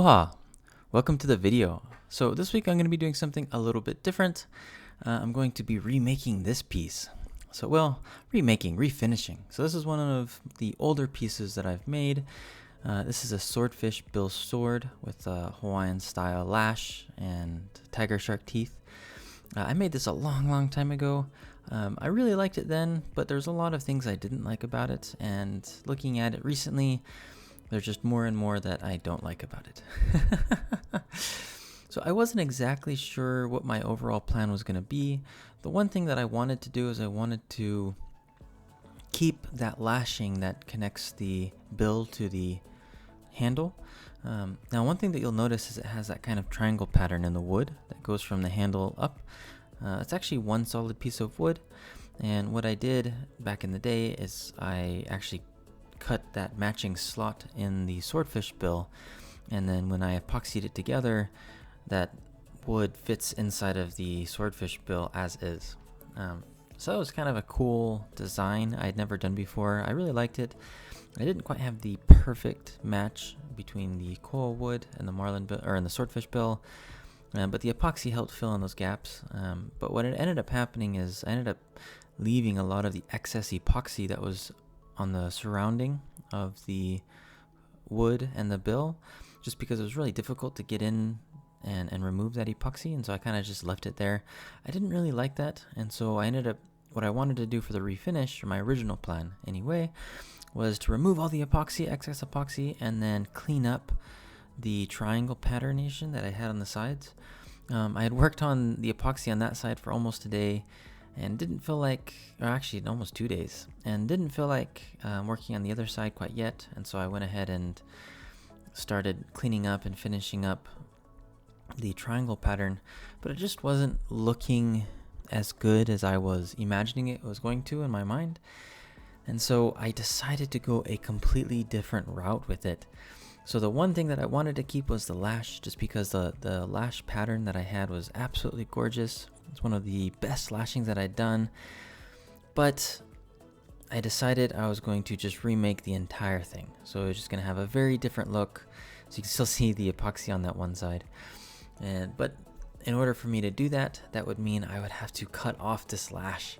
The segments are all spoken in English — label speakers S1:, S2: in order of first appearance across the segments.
S1: Aloha! Welcome to the video. So this week I'm going to be doing something a little bit different. I'm going to be remaking this piece. Refinishing. So this is one of the older pieces that I've made. This is a swordfish bill sword with a Hawaiian style lash and tiger shark teeth. I made this a long time ago. I really liked it then, but there's a lot of things I didn't like about it, and looking at it recently, there's just more and more that I don't like about it. So I wasn't exactly sure what my overall plan was going to be. The one thing that I wanted to do is I wanted to keep that lashing that connects the bill to the handle. Now one thing that you'll notice is it has that kind of triangle pattern in the wood that goes from the handle up. It's actually one solid piece of wood, and what I did back in the day is I actually cut that matching slot in the swordfish bill, and then when I epoxied it together, that wood fits inside of the swordfish bill as is. So that was kind of a cool design I'd never done before. I really liked it. I didn't quite have the perfect match between the coral wood and the marlin bill, or in the swordfish bill, but the epoxy helped fill in those gaps. But what ended up happening is I ended up leaving a lot of the excess epoxy that was on the surrounding of the wood and the bill, just because it was really difficult to get in and remove that epoxy, and so I kind of just left it there. I didn't really like that, and so I ended up, what I wanted to do for the refinish, or my original plan anyway, was to remove all the excess epoxy, and then clean up the triangle patternation that I had on the sides. I had worked on the epoxy on that side for almost a day, and didn't feel like, or actually almost 2 days, and didn't feel like working on the other side quite yet, and so I went ahead and started cleaning up and finishing up the triangle pattern, but it just wasn't looking as good as I was imagining it was going to in my mind, and so I decided to go a completely different route with it. So the one thing that I wanted to keep was the lash, just because the lash pattern that I had was absolutely gorgeous. It's one of the best lashings that I'd done, but I decided I was going to just remake the entire thing. So it's just going to have a very different look. So you can still see the epoxy on that one side. But in order for me to do that, that would mean I would have to cut off this lash.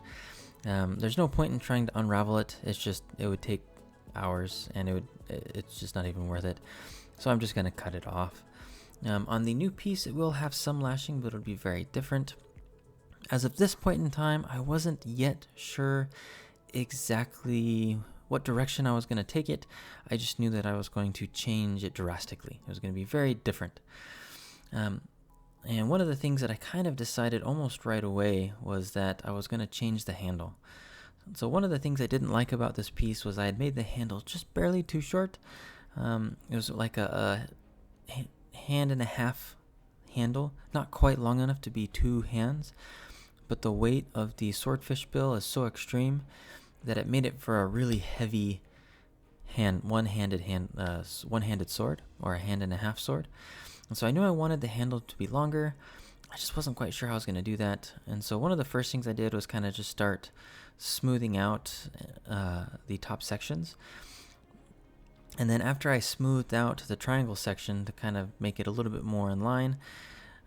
S1: There's no point in trying to unravel it. It would take hours, and it's just not even worth it. So I'm just going to cut it off. On the new piece, it will have some lashing, but it'll be very different. As of this point in time, I wasn't yet sure exactly what direction I was going to take it. I just knew that I was going to change it drastically. It was going to be very different. And one of the things that I kind of decided almost right away was that I was going to change the handle. So one of the things I didn't like about this piece was I had made the handle just barely too short. It was like a hand and a half handle, not quite long enough to be two hands, but the weight of the swordfish bill is so extreme that it made it for a really heavy one-handed sword, or a hand and a half sword. And so I knew I wanted the handle to be longer. I just wasn't quite sure how I was going to do that. And so one of the first things I did was kind of just start smoothing out the top sections. And then after I smoothed out the triangle section to kind of make it a little bit more in line,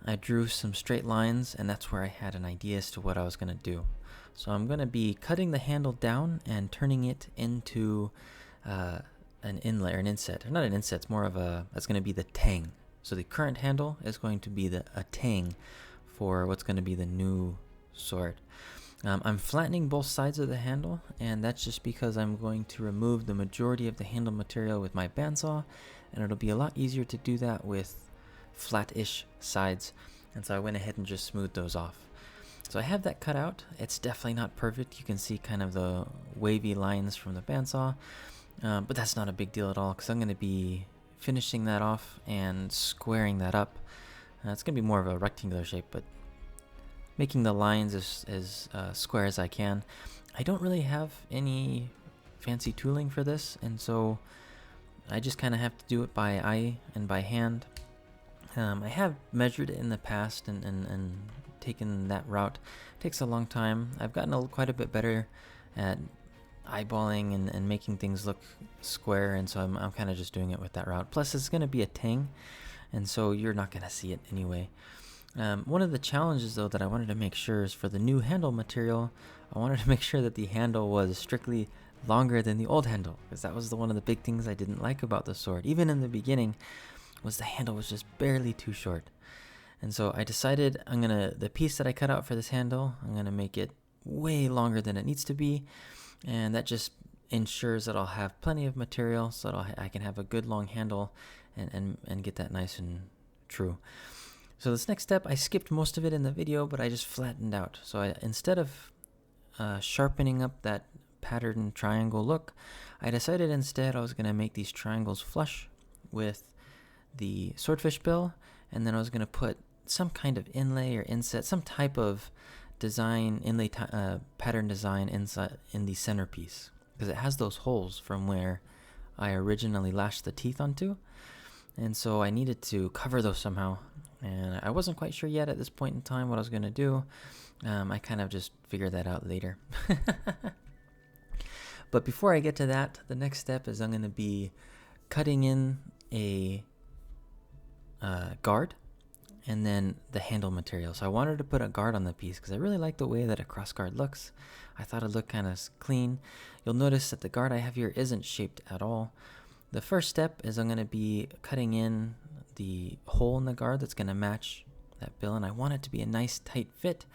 S1: I drew some straight lines, and that's where I had an idea as to what I was going to do. So I'm going to be cutting the handle down and turning it into an inlay, or an inset. Or not an inset, it's more of that's going to be the tang. So the current handle is going to be a tang for what's going to be the new sword. I'm flattening both sides of the handle, and that's just because I'm going to remove the majority of the handle material with my bandsaw, and it'll be a lot easier to do that with flat-ish sides, and so I went ahead and just smoothed those off. So I have that cut out. It's definitely not perfect. You can see kind of the wavy lines from the bandsaw, but that's not a big deal at all, because I'm going to be finishing that off and squaring that up. It's going to be more of a rectangular shape, but making the lines as square as I can. I don't really have any fancy tooling for this, and so I just kind of have to do it by eye and by hand. I have measured it in the past and taken that route. It takes a long time. I've gotten quite a bit better at eyeballing and making things look square, and so I'm kind of just doing it with that route. Plus, it's going to be a tang, and so you're not going to see it anyway. One of the challenges though that I wanted to make sure is for the new handle material, I wanted to make sure that the handle was strictly longer than the old handle, because that was one of the big things I didn't like about the sword, even in the beginning, was the handle was just barely too short. And so I decided the piece that I cut out for this handle, I'm gonna make it way longer than it needs to be, and that just ensures that I'll have plenty of material so that I can have a good long handle and get that nice and true. So this next step, I skipped most of it in the video, but I just flattened out. So instead of sharpening up that pattern triangle look, I decided instead I was going to make these triangles flush with the swordfish bill, and then I was going to put some kind of inlay or inset, some type of design, inlay pattern design inside in the centerpiece, because it has those holes from where I originally lashed the teeth onto, and so I needed to cover those somehow, and I wasn't quite sure yet at this point in time what I was going to do. I kind of just figured that out later. But before I get to that, the next step is I'm going to be cutting in a guard and then the handle material. So I wanted to put a guard on the piece because I really like the way that a cross guard looks. I thought it looked kind of clean. You'll notice that the guard I have here isn't shaped at all. The first step is I'm going to be cutting in the hole in the guard that's going to match that bill, and I want it to be a nice tight fit.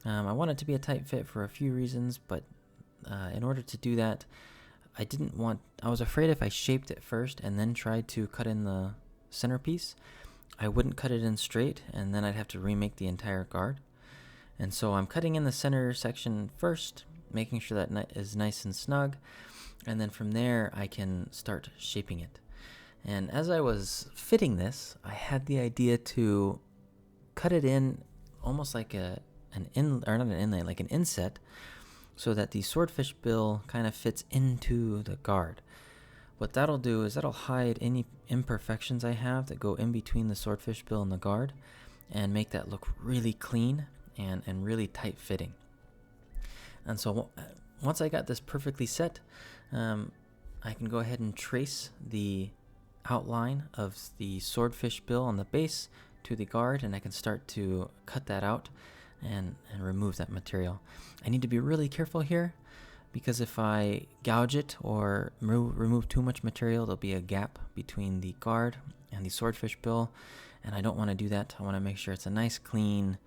S1: I want it to be a tight fit for a few reasons, but in order to do that, I was afraid if I shaped it first and then tried to cut in the centerpiece, I wouldn't cut it in straight, and then I'd have to remake the entire guard. And so I'm cutting in the center section first, making sure that is nice and snug, and then from there I can start shaping it. And as I was fitting this, I had the idea to cut it in almost like an inset, so that the swordfish bill kind of fits into the guard. What that'll do is that'll hide any imperfections I have that go in between the swordfish bill and the guard, and make that look really clean and really tight fitting. And so once I got this perfectly set, I can go ahead and trace the outline of the swordfish bill on the base to the guard, and I can start to cut that out and remove that material. I need to be really careful here, because if I gouge it or remove too much material, there'll be a gap between the guard and the swordfish bill, and I don't want to do that. I want to make sure it's a nice, clean,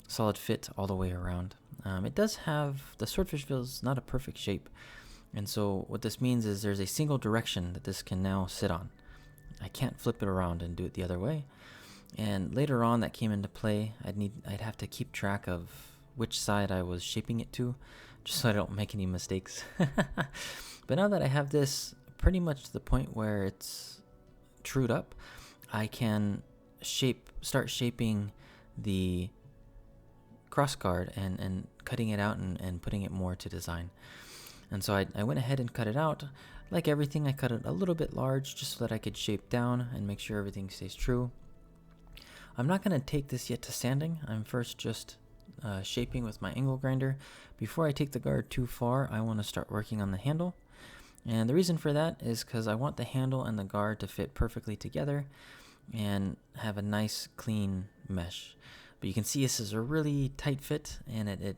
S1: solid fit all the way around. It does have, the swordfish bill is not a perfect shape, and so what this means is there's a single direction that this can now sit on. I can't flip it around and do it the other way. And later on that came into play. I'd have to keep track of which side I was shaping it to, just so I don't make any mistakes. But now that I have this pretty much to the point where it's trued up, I can start shaping the cross guard and cutting it out and putting it more to design. And so I went ahead and cut it out. Like everything, I cut it a little bit large just so that I could shape down and make sure everything stays true. I'm not going to take this yet to sanding. I'm first just shaping with my angle grinder. Before I take the guard too far, I want to start working on the handle. And the reason for that is because I want the handle and the guard to fit perfectly together and have a nice clean mesh. But you can see this is a really tight fit, and it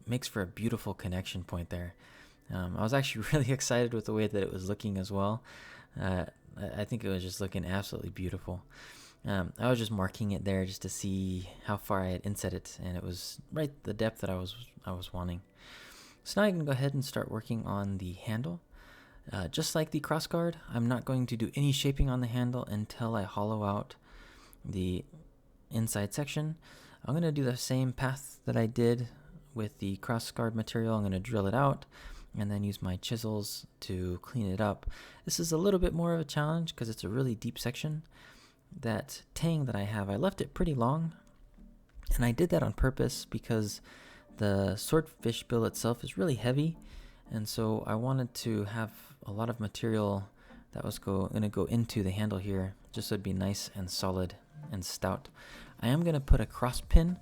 S1: makes for a beautiful connection point there. I was actually really excited with the way that it was looking as well. I think it was just looking absolutely beautiful. I was just marking it there just to see how far I had inset it, and it was right the depth that I was wanting. So now I can go ahead and start working on the handle. Just like the cross guard, I'm not going to do any shaping on the handle until I hollow out the inside section. I'm going to do the same path that I did with the cross guard material. I'm going to drill it out and then use my chisels to clean it up. This is a little bit more of a challenge because it's a really deep section. That tang that I have, I left it pretty long, and I did that on purpose because the swordfish bill itself is really heavy, and so I wanted to have a lot of material that was going to go into the handle here, just so it'd be nice and solid and stout. I am going to put a cross pin,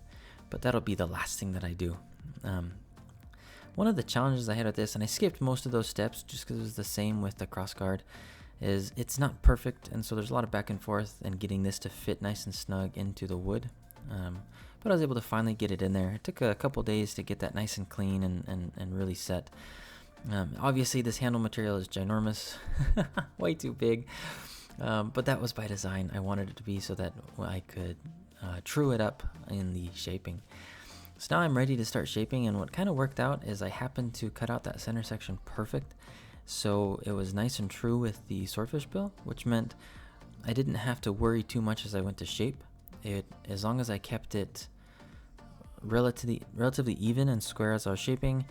S1: but that'll be the last thing that I do. One of the challenges I had with this, and I skipped most of those steps just because it was the same with the cross guard, is it's not perfect, and so there's a lot of back and forth and getting this to fit nice and snug into the wood. But I was able to finally get it in there. It took a couple days to get that nice and clean and really set. Obviously this handle material is ginormous, way too big, but that was by design. I wanted it to be so that I could true it up in the shaping. So now I'm ready to start shaping, and what kind of worked out is I happened to cut out that center section perfect, so it was nice and true with the swordfish bill, which meant I didn't have to worry too much as I went to shape it. As long as I kept it relatively even and square as I was shaping,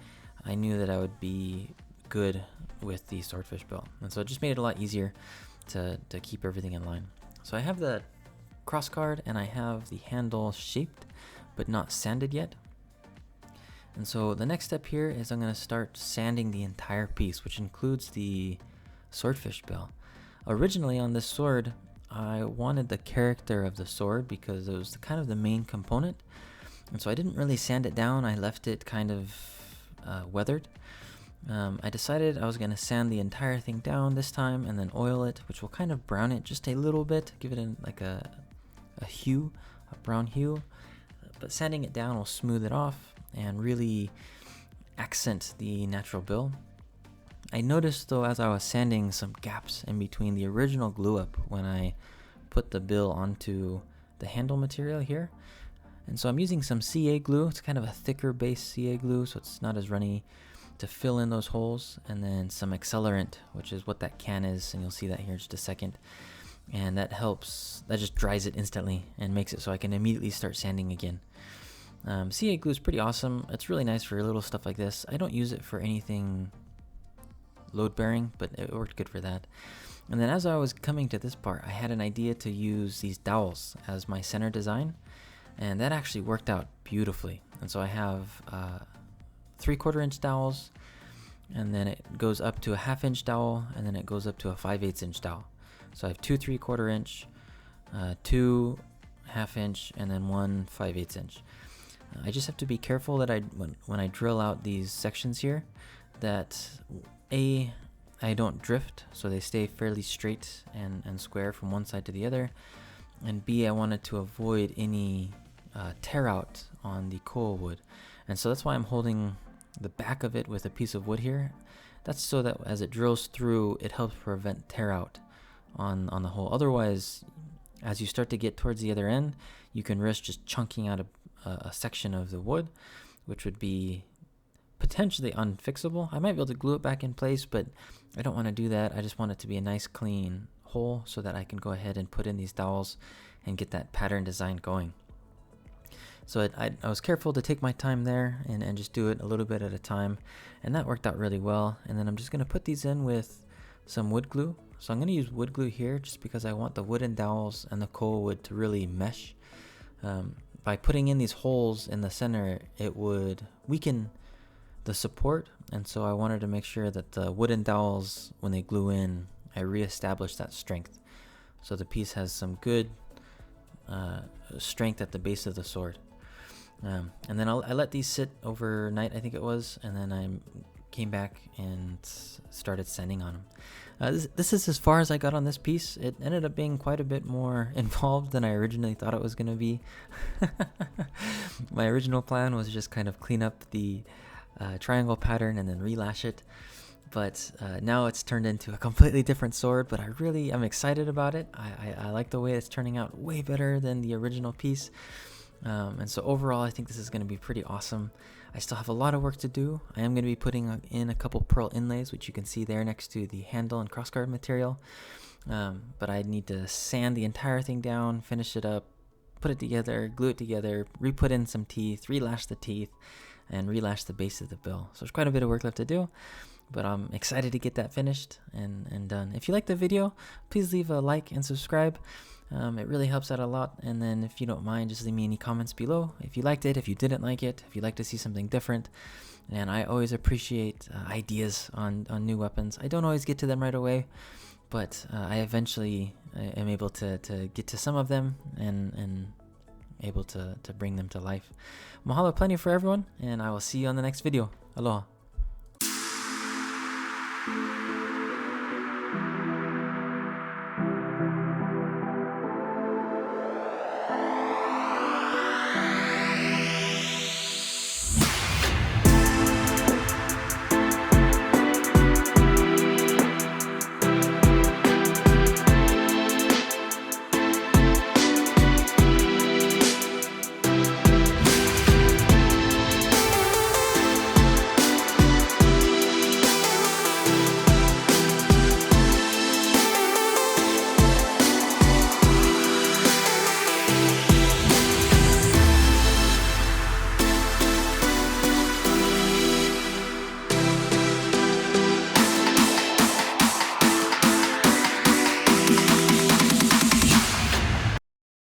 S1: I knew that I would be good with the swordfish bill, and so it just made it a lot easier to keep everything in line. So I have the cross guard and I have the handle shaped but not sanded yet. And so the next step here is I'm going to start sanding the entire piece, which includes the swordfish bill. Originally on this sword, I wanted the character of the sword because it was kind of the main component. And so I didn't really sand it down. I left it kind of weathered. I decided I was going to sand the entire thing down this time and then oil it, which will kind of brown it just a little bit, give it like a hue, a brown hue. But sanding it down will smooth it off and really accent the natural bill. I noticed though as I was sanding some gaps in between the original glue up when I put the bill onto the handle material here. And so I'm using some CA glue. It's kind of a thicker base CA glue, so it's not as runny, to fill in those holes, and then some accelerant, which is what that can is, and you'll see that here in just a second. And that helps, that just dries it instantly and makes it so I can immediately start sanding again. CA glue is pretty awesome. It's really nice for little stuff like this. I don't use it for anything load bearing, but it worked good for that. And then as I was coming to this part, I had an idea to use these dowels as my center design, and that actually worked out beautifully. And so I have 3/4 inch dowels, and then it goes up to a 1/2 inch dowel, and then it goes up to a 5/8 inch dowel. So I have 2 3/4 inch, 2 1/2 inch, and then 1 5/8 inch. I just have to be careful that when I drill out these sections here, that I don't drift, so they stay fairly straight and square from one side to the other, and B, I wanted to avoid any tear out on the coal wood. And so that's why I'm holding the back of it with a piece of wood here. That's so that as it drills through, it helps prevent tear out on the hole. Otherwise, as you start to get towards the other end, you can risk just chunking out a section of the wood, which would be potentially unfixable. I might be able to glue it back in place, but I don't want to do that. I just want it to be a nice clean hole so that I can go ahead and put in these dowels and get that pattern design going. So I was careful to take my time there and just do it a little bit at a time, and that worked out really well. And then I'm just going to put these in with some wood glue. So I'm going to use wood glue here just because I want the wooden dowels and the coal wood to really mesh. By putting in these holes in the center, it would weaken the support, and so I wanted to make sure that the wooden dowels, when they glue in, I reestablished that strength. So the piece has some good strength at the base of the sword. And then I let these sit overnight, I think it was, and then I came back and started sanding on them. This is as far as I got on this piece. It ended up being quite a bit more involved than I originally thought it was going to be. My original plan was just kind of clean up the triangle pattern and then relash it. But now it's turned into a completely different sword, but I'm excited about it. I like the way it's turning out way better than the original piece. And so overall, I think this is going to be pretty awesome. I still have a lot of work to do. I am going to be putting in a couple pearl inlays, which you can see there next to the handle and crossguard material. But I need to sand the entire thing down, finish it up, put it together, glue it together, re-put in some teeth, relash the teeth, and relash the base of the bill. So there's quite a bit of work left to do, but I'm excited to get that finished and done. If you like the video, please leave a like and subscribe. It really helps out a lot. And then if you don't mind, just leave me any comments below if you liked it, if you didn't like it, if you'd like to see something different. And I always appreciate ideas on new weapons. I don't always get to them right away, but I eventually am able to get to some of them and able to bring them to life. Mahalo plenty for everyone, and I will see you on the next video. Aloha.